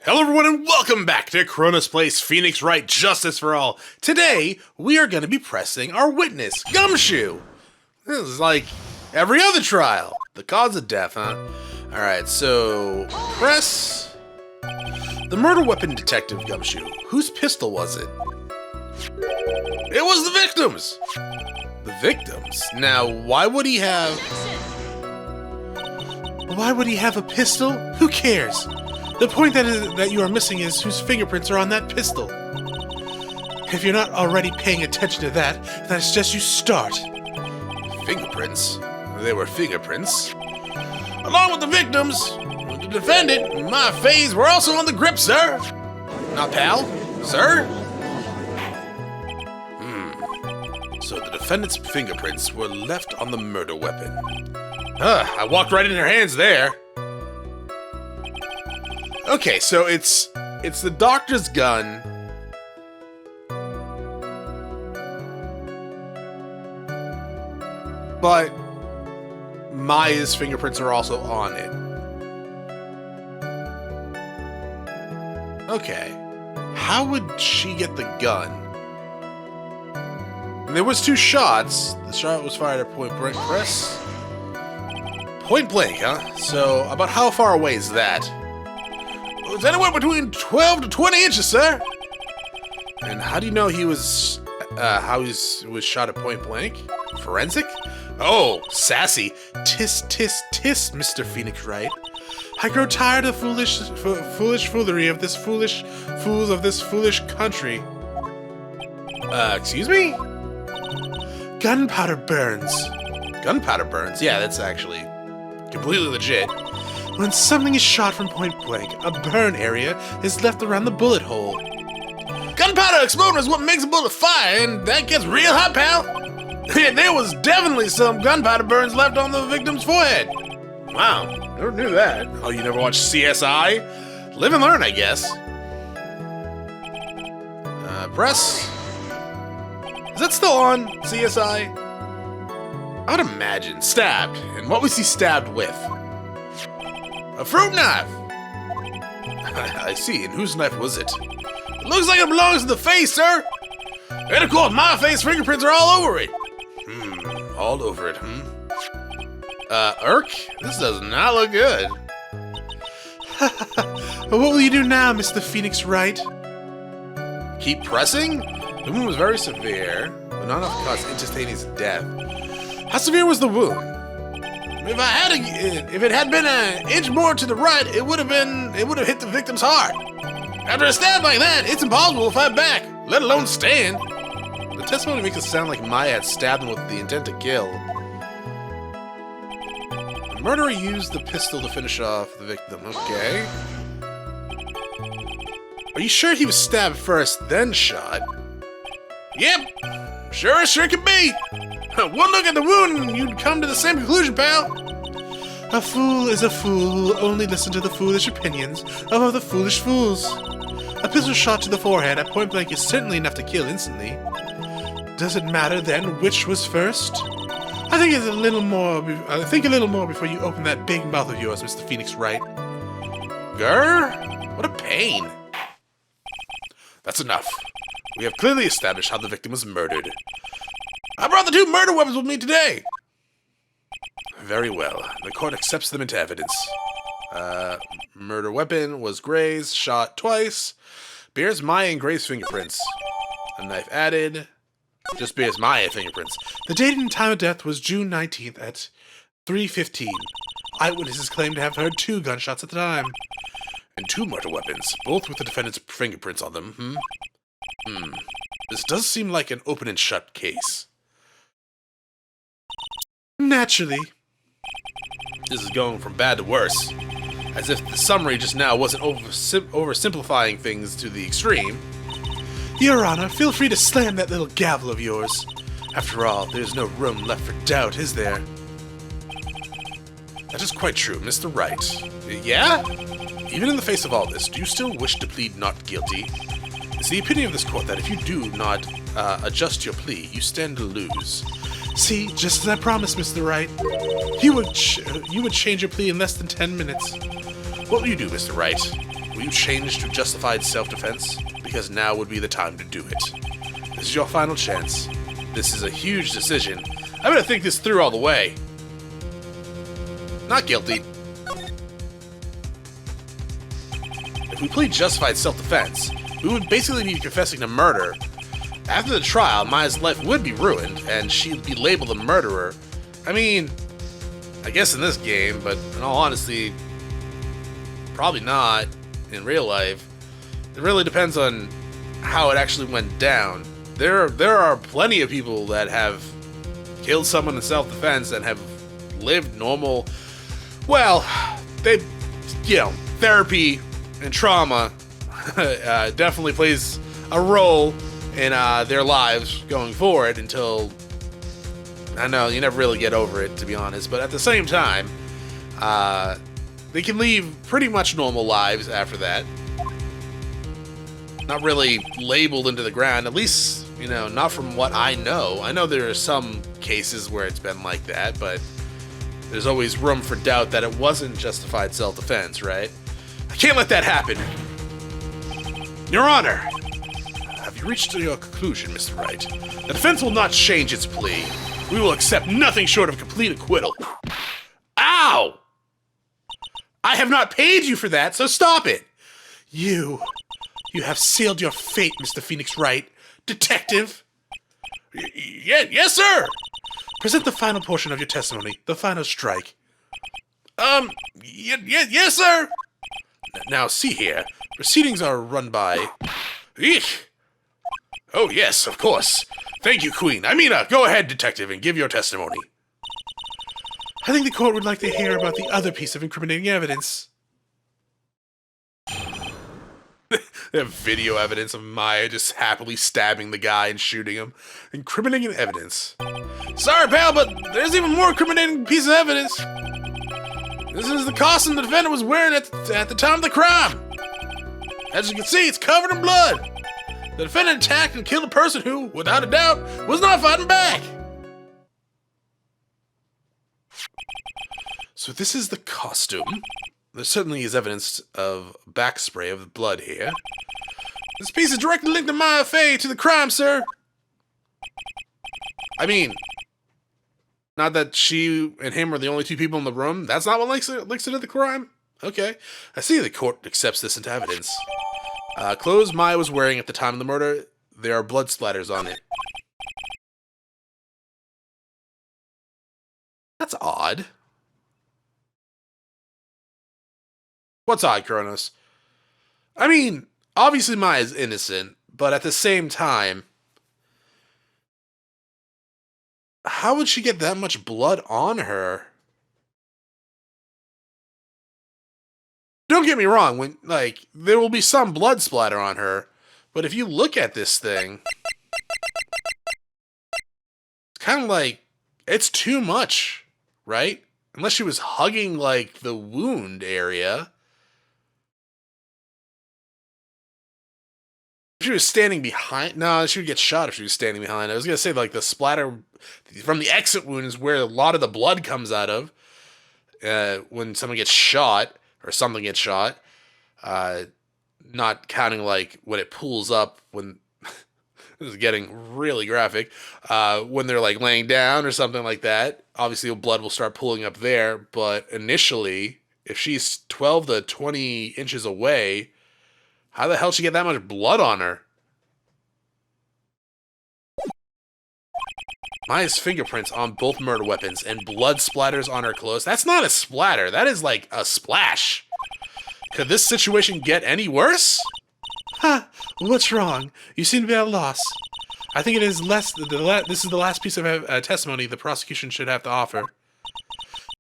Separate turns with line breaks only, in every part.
Hello everyone and welcome back to Chronos Plays Phoenix Wright Justice for All. Today, we are going to be pressing our witness, Gumshoe. This is like every other trial. The cause of death, huh? Alright, so press the murder weapon detective Gumshoe. Whose pistol was it? It was the victim's! The victim's? Now, why would he have a pistol? Who cares? The point that you are missing is whose fingerprints are on that pistol. If you're not already paying attention to that, then I suggest you start. Fingerprints? They were fingerprints. Along with the victims, the defendant, and my face were also on the grip, sir. Not pal? Sir? So the defendant's fingerprints were left on the murder weapon. I walked right in her hands there. Okay, so it's the doctor's gun. But Maya's fingerprints are also on it. Okay. How would she get the gun? And there was 2 shots. The shot was fired at point blank. Press. Point blank, huh? So about how far away is that? It's anywhere between 12 to 20 inches, sir. And how do you know he was, was shot at point blank? Forensic? Oh, sassy. Tis, tis, tis, Mr. Phoenix Wright. I grow tired of foolish foolery of this foolish fools of this foolish country. Excuse me? Gunpowder burns. Gunpowder burns? Yeah, that's actually completely legit. When something is shot from point blank, a burn area is left around the bullet hole. Gunpowder exploding is what makes a bullet fire, and that gets real hot, pal. There was definitely some gunpowder burns left on the victim's forehead. Wow, never knew that. Oh, you never watched CSI? Live and learn, I guess. Press. Is that still on CSI? I would imagine. Stabbed. And what was he stabbed with? A fruit knife! I see, and whose knife was it? It looks like it belongs to the face, sir! And of course, my face fingerprints are all over it! All over it, Irk? This does not look good. What will you do now, Mr. Phoenix Wright? Keep pressing? The wound was very severe, but not enough to cause instantaneous death. How severe was the wound? If it had been an inch more to the right, it would have hit the victim's heart. After a stab like that, it's impossible to fight back, let alone stand. The testimony makes it sound like Maya had stabbed him with the intent to kill. The murderer used the pistol to finish off the victim. Okay. Are you sure he was stabbed first, then shot? Yep. Sure can be. One look at the wound and you'd come to the same conclusion, pal. A fool is a fool who will only listen to the foolish opinions of other foolish fools. A pistol shot to the forehead at point blank is certainly enough to kill instantly. Does it matter then which was first? I think a little more before you open that big mouth of yours, Mr. Phoenix Wright. Grr? What a pain. That's enough. We have clearly established how the victim was murdered. I brought the 2 murder weapons with me today! Very well. The court accepts them into evidence. Murder weapon was Gray's, shot twice. Bears Maya and Gray's fingerprints. A knife added. Just bears Maya fingerprints. The date and time of death was June 19th at 3:15. Eyewitnesses claim to have heard 2 gunshots at the time. And 2 murder weapons, both with the defendant's fingerprints on them. This does seem like an open and shut case. Naturally. This is going from bad to worse. As if the summary just now wasn't oversimplifying things to the extreme. Your Honor, feel free to slam that little gavel of yours. After all, there's no room left for doubt, is there? That is quite true, Mr. Wright. Yeah? Even in the face of all this, do you still wish to plead not guilty? It's the opinion of this court that if you do not adjust your plea, you stand to lose. See, just as I promised, Mr. Wright, you would change your plea in less than 10 minutes. What will you do, Mr. Wright? will you change to justified self-defense? Because now would be the time to do it. This is your final chance. This is a huge decision. I'm gonna think this through all the way. Not guilty. If we plead justified self-defense, we would basically be confessing to murder. After the trial, Maya's life would be ruined, and she'd be labeled a murderer. I mean, I guess in this game, but in all honesty, probably not in real life. It really depends on how it actually went down. There are plenty of people that have killed someone in self-defense and have lived normal. Well, they, therapy and trauma definitely plays a role in their lives going forward until, I know, you never really get over it, to be honest, but at the same time, they can leave pretty much normal lives after that. Not really labeled into the ground, at least, not from what I know. I know there are some cases where it's been like that, but there's always room for doubt that it wasn't justified self-defense, right? I can't let that happen. Your Honor, have you reached your conclusion, Mr. Wright? The defense will not change its plea. We will accept nothing short of complete acquittal. Ow! I have not paid you for that, so stop it! You have sealed your fate, Mr. Phoenix Wright. Detective! Yes, sir! Present the final portion of your testimony, the final strike. Yes, sir! Now, see here. Proceedings are run by... Eek! Oh, yes, of course. Thank you, Queen. Go ahead, Detective, and give your testimony. I think the court would like to hear about the other piece of incriminating evidence. They have video evidence of Maya just happily stabbing the guy and shooting him. Incriminating evidence. Sorry, pal, but there's even more incriminating piece of evidence. This is the costume the defendant was wearing at the time of the crime. As you can see, it's covered in blood. The defendant attacked and killed a person who, without a doubt, was not fighting back. So this is the costume. There certainly is evidence of back spray of blood here. This piece is directly linked to Maya Fey to the crime, sir. Not that she and him are the only two people in the room. That's not what links it to the crime? Okay. I see the court accepts this into evidence. Clothes Maya was wearing at the time of the murder, there are blood splatters on it. That's odd. What's odd, Chronos? Obviously Maya's innocent, but at the same time, how would she get that much blood on her? Don't get me wrong, there will be some blood splatter on her, but if you look at this thing, it's kind of like, it's too much, right? Unless she was hugging, the wound area. If she was standing behind... No, she would get shot if she was standing behind. I was going to say, the splatter from the exit wound is where a lot of the blood comes out of when someone gets shot, or something gets shot. Not counting, when it pulls up when... This is getting really graphic. When they're, laying down or something like that. Obviously, the blood will start pulling up there, but initially, if she's 12 to 20 inches away... How the hell did she get that much blood on her? Maya's fingerprints on both murder weapons and blood splatters on her clothes. That's not a splatter. That is a splash. Could this situation get any worse? What's wrong? You seem to be at a loss. I think it is this is the last piece of testimony the prosecution should have to offer.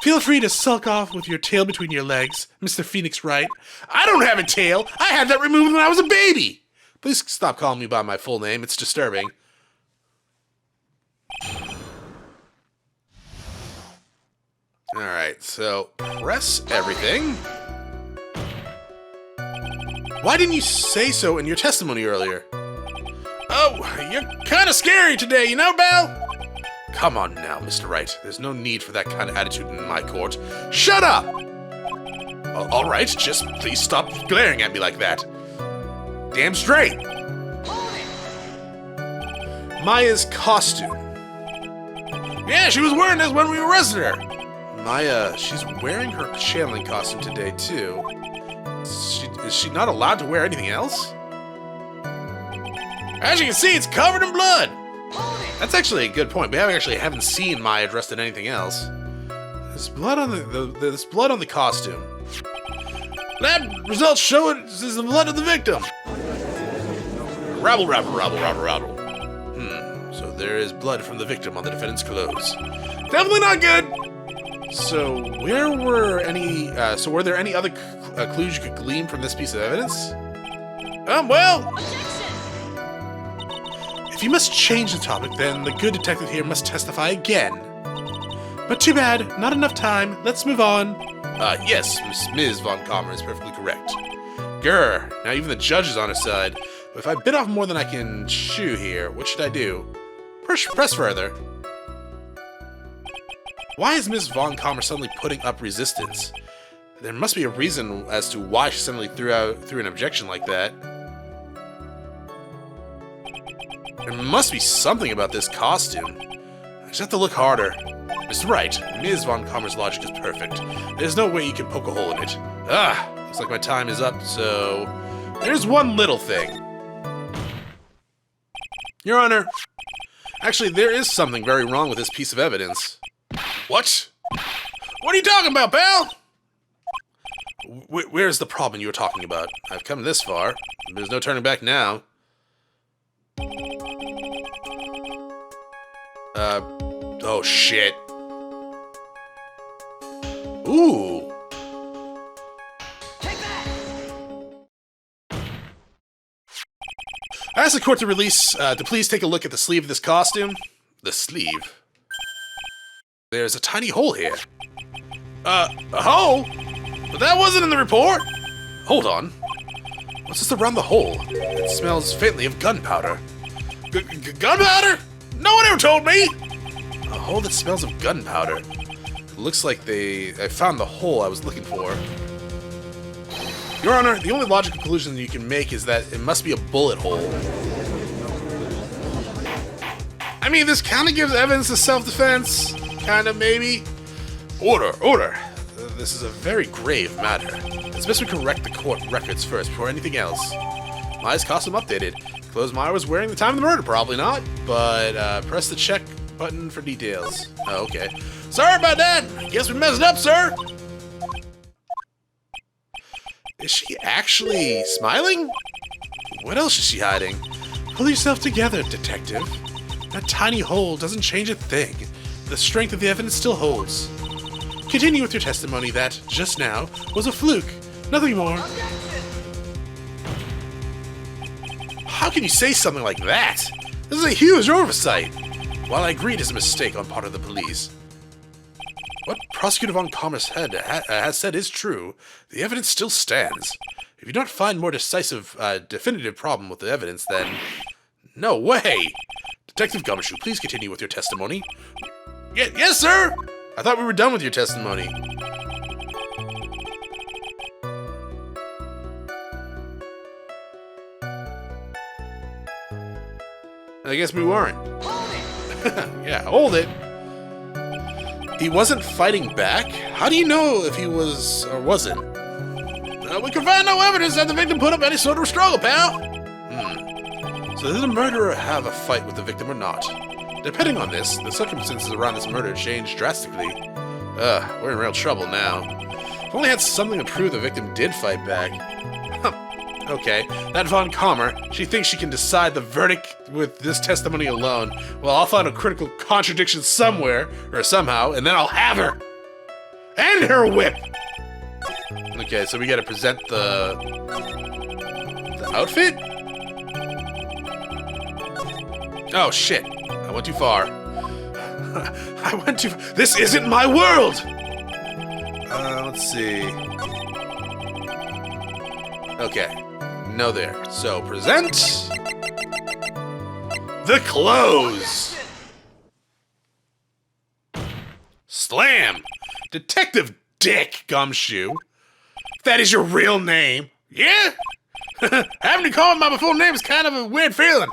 Feel free to sulk off with your tail between your legs, Mr. Phoenix Wright. I don't have a tail! I had that removed when I was a baby! Please stop calling me by my full name, it's disturbing. Alright, so press everything. Why didn't you say so in your testimony earlier? Oh, you're kinda scary today, Belle? Come on now, Mr. Wright. There's no need for that kind of attitude in my court. Shut up! All right, just please stop glaring at me like that. Damn straight. Maya's costume. Yeah, she was wearing this when we arrested her. Maya, she's wearing her channeling costume today, too. Is she not allowed to wear anything else? As you can see, it's covered in blood. That's actually a good point. We haven't seen Maya dressed in anything else. There's blood on there's blood on the costume. Lab results show it is the blood of the victim. Rabble. So there is blood from the victim on the defendant's clothes. Definitely not good. So were there any other clues you could glean from this piece of evidence? Well. If you must change the topic, then the good detective here must testify again. But too bad, not enough time. Let's move on. Yes, Ms. Von Kammer is perfectly correct. Grr, now even the judge is on her side. But if I bit off more than I can chew here, what should I do? Press further. Why is Ms. Von Kammer suddenly putting up resistance? There must be a reason as to why she suddenly threw an objection like that. There must be something about this costume. I just have to look harder. Mr. Wright, Ms. Von Kammer's logic is perfect. There's no way you can poke a hole in it. Looks like my time is up, so... There's one little thing. Your Honor, actually, there is something very wrong with this piece of evidence. What? What are you talking about, pal? Where's the problem you were talking about? I've come this far. There's no turning back now. Oh shit. Ooh. Take that. I asked the court to please take a look at the sleeve of this costume. The sleeve. There's a tiny hole here. A hole? But that wasn't in the report. Hold on. What's this around the hole? It smells faintly of gunpowder. Gunpowder? No one ever told me! A hole that smells of gunpowder. It looks like I found the hole I was looking for. Your Honor, the only logical conclusion you can make is that it must be a bullet hole. I mean, this kind of gives evidence of self-defense. Kind of, maybe. Order. This is a very grave matter. It's best we correct the court records first before anything else. Maya's costume updated. Clothes Maya was wearing at the time of the murder, probably not. But press the check button for details. Oh, okay. Sorry about that. Guess we messed up, sir. Is she actually smiling? What else is she hiding? Pull yourself together, detective. That tiny hole doesn't change a thing. The strength of the evidence still holds. Continue with your testimony that, just now, was a fluke. Nothing more. How can you say something like that? This is a huge oversight. While I agree it is a mistake on part of the police, what Prosecutor Von Kammer's head has said is true. The evidence still stands. If you don't find more decisive, definitive problem with the evidence, then... No way! Detective Gumshoe, please continue with your testimony. Yes, sir! I thought we were done with your testimony. I guess we weren't. Yeah, hold it. He wasn't fighting back? How do you know if he was or wasn't? We can find no evidence that the victim put up any sort of struggle, pal. So did the murderer have a fight with the victim or not? Depending on this, the circumstances around this murder changed drastically. We're in real trouble now. If only had something to prove the victim did fight back. Okay, that Von Kammer, she thinks she can decide the verdict with this testimony alone. Well, I'll find a critical contradiction somewhere, or somehow, and then I'll have her! And her whip! Okay, so we gotta present the outfit? Oh, shit. I went too far. This isn't my world! Let's see. Okay. No there. So, present... the clothes! Slam! Detective Dick Gumshoe! That is your real name? Yeah? Having to call my full name is kind of a weird feeling.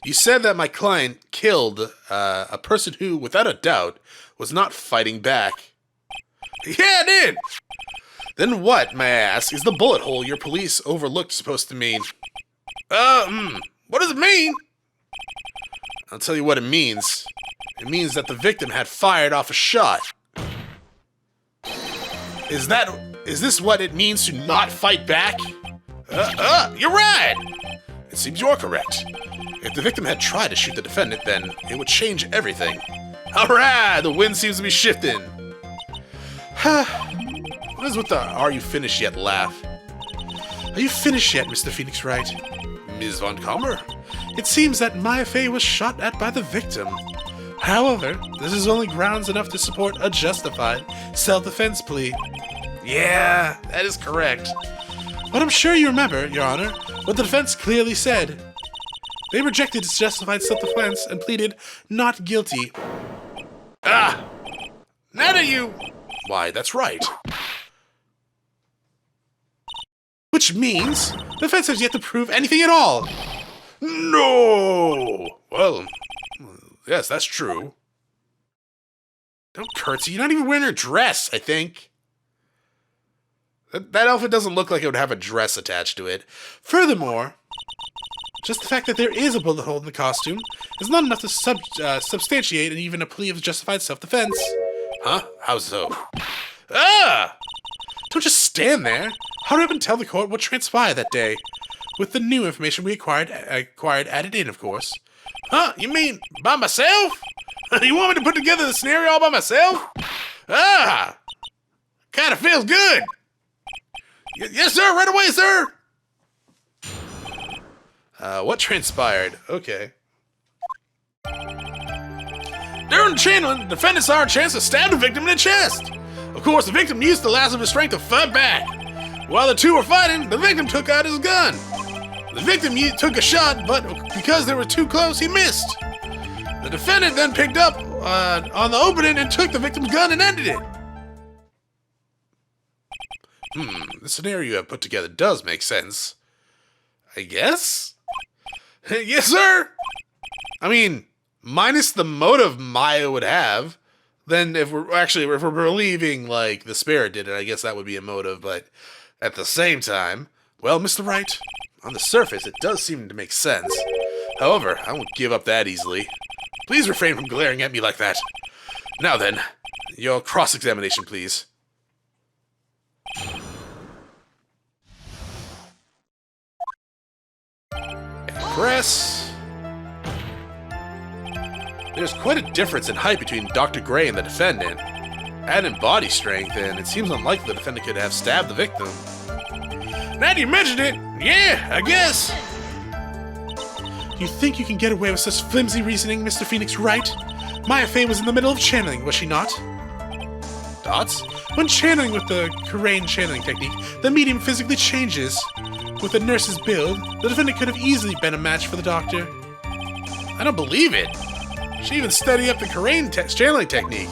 You said that my client killed a person who, without a doubt, was not fighting back. Yeah, I did! Then what, may I ask, is the bullet hole your police overlooked supposed to mean? What does it mean? I'll tell you what it means. It means that the victim had fired off a shot. Is this what it means to not fight back? You're right! It seems you're correct. If the victim had tried to shoot the defendant, then it would change everything. Alright, the wind seems to be shifting. What is with the "are you finished yet" laugh? Are you finished yet, Mr. Phoenix Wright? Ms. Von Kommer? It seems that Maya Fey was shot at by the victim. However, this is only grounds enough to support a justified self-defense plea. Yeah, that is correct. But I'm sure you remember, Your Honor, what the defense clearly said. They rejected its justified self-defense and pleaded not guilty. Now that you... Why, that's right. Which means the defense has yet to prove anything at all. No! Well, yes, that's true. Don't curtsy. You're not even wearing her dress, I think. That outfit doesn't look like it would have a dress attached to it. Furthermore, just the fact that there is a bullet hole in the costume is not enough to substantiate and even a plea of justified self-defense. Huh? How so? Don't just stand there. Hurry up and tell the court what transpired that day. With the new information we acquired added in, of course. Huh? You mean by myself? You want me to put together the scenario all by myself? Kinda feels good. Yes, sir. Right away, sir. What transpired? Okay. During the channeling, the defendant saw a chance to stab the victim in the chest. Of course, the victim used the last of his strength to fight back. While the two were fighting, the victim took out his gun. The victim took a shot, but because they were too close, he missed. The defendant then picked up on the opening and took the victim's gun and ended it. The scenario you have put together does make sense. I guess? Yes, sir! I mean, minus the motive Maya would have, then if we're believing, like, the spirit did it, I guess that would be a motive, but at the same time, well, Mr. Wright, on the surface, it does seem to make sense. However, I won't give up that easily. Please refrain from glaring at me like that. Now then, your cross-examination, please. Press. There's quite a difference in height between Dr. Gray and the defendant. Add in body strength, and it seems unlikely the defendant could have stabbed the victim. Now that you mentioned it, yeah, I guess. You think you can get away with such flimsy reasoning, Mr. Phoenix Wright? Maya Fey was in the middle of channeling, was she not? Dots? When channeling with the Crane channeling technique, the medium physically changes. With the nurse's build, the defendant could have easily been a match for the doctor. I don't believe it. She even studied up the Crane channeling technique.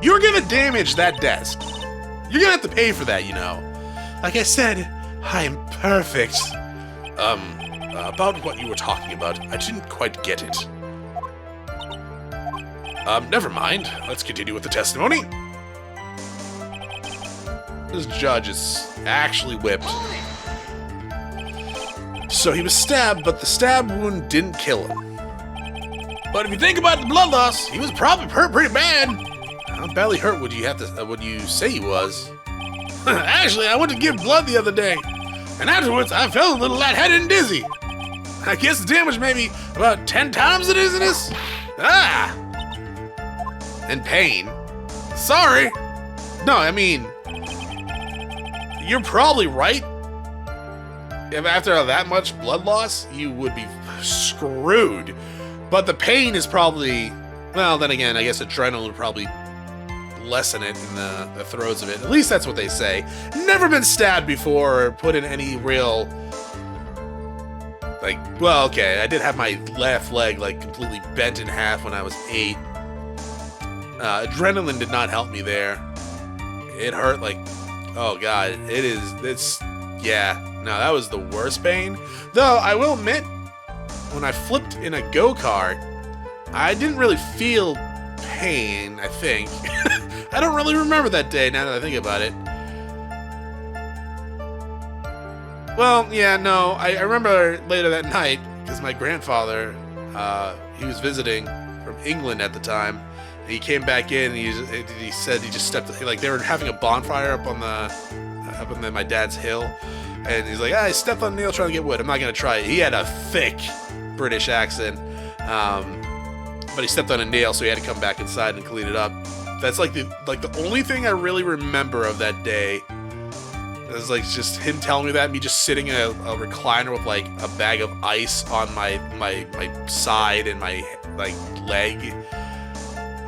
You're gonna damage that desk. You're gonna have to pay for that, you know. Like I said, I'm perfect. About what you were talking about, I didn't quite get it. Never mind. Let's continue with the testimony. This judge is actually whipped. So he was stabbed, but the stab wound didn't kill him. But if you think about the blood loss, he was probably hurt pretty bad. How badly hurt would you say he was? Actually, I went to give blood the other day, and afterwards I felt a little lightheaded and dizzy. I guess the damage may be about 10 times the dizziness. And pain. Sorry. No, I mean, you're probably right. If after that much blood loss, you would be screwed. But the pain is probably, well, then again, I guess adrenaline would probably lessen it in the throes of it. At least that's what they say. Never been stabbed before or put in any real, like, well, okay, I did have my left leg, like, completely bent in half when I was 8. Adrenaline did not help me there. It hurt like, oh god, yeah. No, that was the worst pain. Though, I will admit, when I flipped in a go-kart, I didn't really feel pain, I think. I don't really remember that day now that I think about it. Well, yeah, no, I remember later that night, because my grandfather, he was visiting from England at the time. And he came back in, and he said he just stepped, like, they were having a bonfire up on my dad's hill. And he's like, I stepped on a nail trying to get wood. I'm not going to try it. He had a thick British accent. But he stepped on a nail, so he had to come back inside and clean it up. That's like the only thing I really remember of that day. It was like just him telling me that, me just sitting in a recliner with like a bag of ice on my side and my like leg.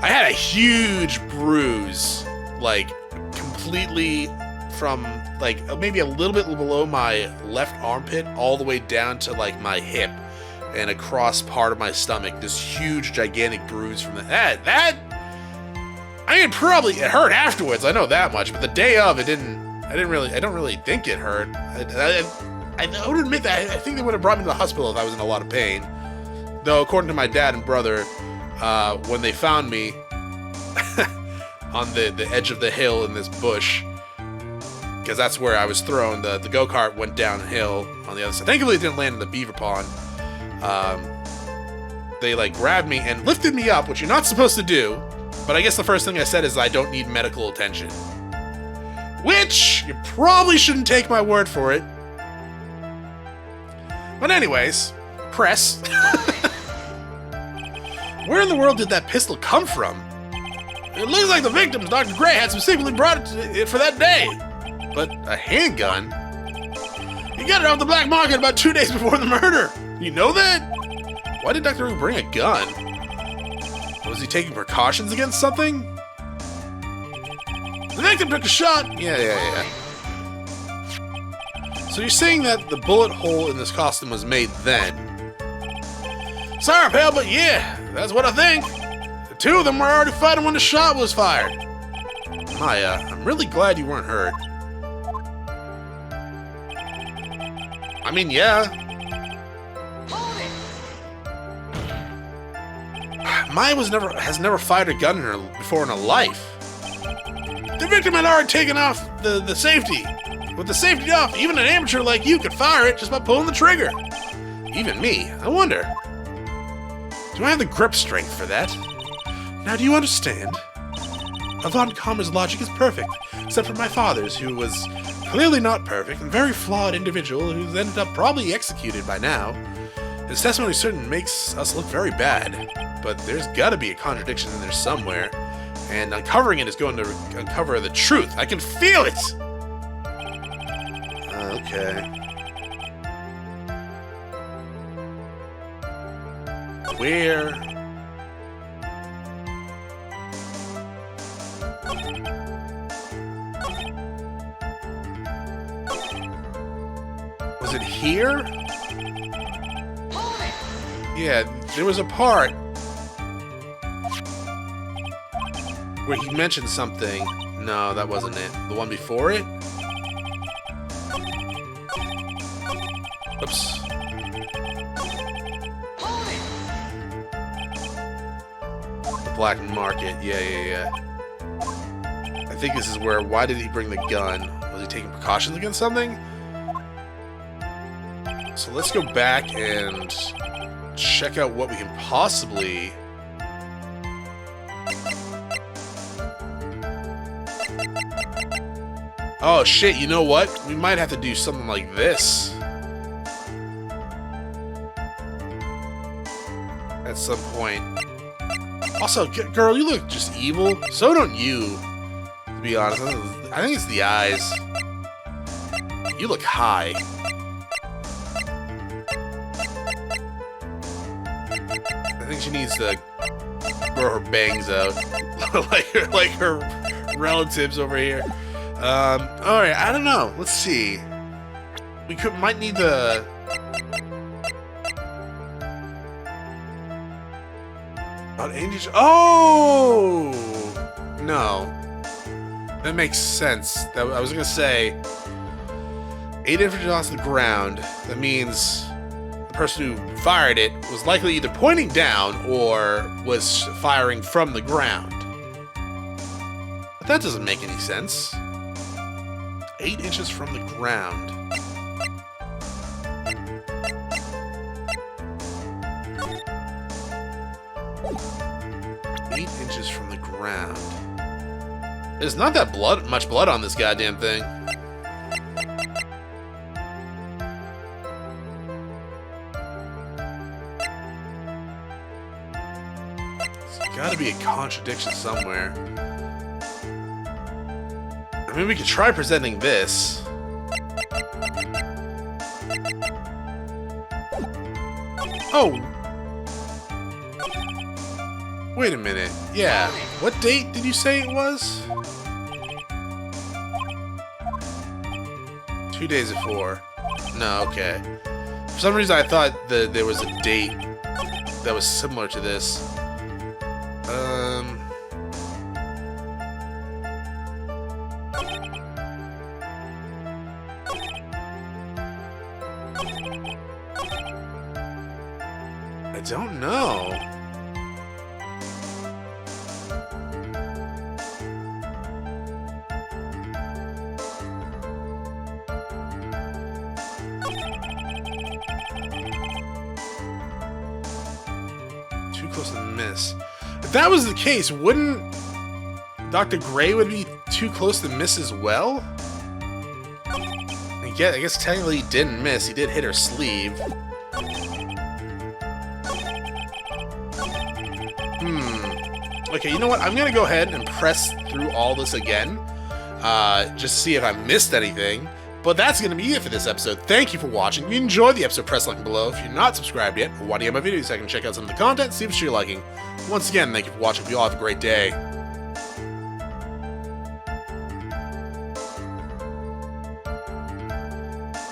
I had a huge bruise, like completely from like maybe a little bit below my left armpit all the way down to like my hip and across part of my stomach. This huge, gigantic bruise from that. I mean, probably it hurt afterwards. I know that much, but the day of, it didn't. I don't really think it hurt. I would admit that I think they would have brought me to the hospital if I was in a lot of pain. Though, according to my dad and brother, when they found me on the edge of the hill in this bush, because that's where I was thrown, the go-kart went downhill on the other side. Thankfully, it didn't land in the beaver pond. They like grabbed me and lifted me up, which you're not supposed to do. But I guess the first thing I said is I don't need medical attention. Which, you probably shouldn't take my word for it. But anyways, press. Where in the world did that pistol come from? It looks like the victims Dr. Gray had specifically brought it for that day. But a handgun? You got it off the black market about 2 days before the murder. You know that? Why did Dr. Gray bring a gun? Was he taking precautions against something? The victim took a shot. Yeah. So you're saying that the bullet hole in this costume was made then? Sorry, pal, but yeah, that's what I think. The two of them were already fighting when the shot was fired. Maya, I'm really glad you weren't hurt. I mean, yeah. Maya has never fired a gun before in her life. The victim had already taken off the safety. With the safety off, even an amateur like you could fire it just by pulling the trigger. Even me, I wonder. Do I have the grip strength for that? Now do you understand? Von Kammer's logic is perfect, except for my father's, who was clearly not perfect and very flawed individual who's ended up probably executed by now. His testimony certainly makes us look very bad, but there's gotta be a contradiction in there somewhere. And uncovering it is going to uncover the truth. I can feel it! Okay. Where? Was it here? Yeah, there was a part where he mentioned something. No, that wasn't it. The one before it? Oops. The black market. Yeah. I think this is where... Why did he bring the gun? Was he taking precautions against something? So let's go back and check out what we can possibly... Oh shit, you know what? We might have to do something like this. At some point. Also, girl, you look just evil. So don't you, to be honest. I think it's the eyes. You look high. I think she needs to grow her bangs out. like her relatives over here. Alright, I don't know. Let's see. We might need the... Oh! No. That makes sense. I was gonna say 8 infantry shots to the ground. That means the person who fired it was likely either pointing down or was firing from the ground. But that doesn't make any sense. 8 inches from the ground. From the ground. There's not that much blood on this goddamn thing. There's gotta be a contradiction somewhere. I mean, we could try presenting this. Oh! Wait a minute. Yeah. What date did you say it was? 2 days before. No, okay. For some reason I thought that there was a date that was similar to this. I don't know. Too close to miss. If that was the case, wouldn't Dr. Gray would be too close to miss as well? I guess technically he didn't miss. He did hit her sleeve. Okay, you know what? I'm gonna go ahead and press through all this again, just to see if I missed anything. But that's gonna be it for this episode. Thank you for watching. If you enjoyed the episode, press like below. If you're not subscribed yet, why do you have my videos so I can check out some of the content, see if you're liking. Once again, thank you for watching. You all have a great day.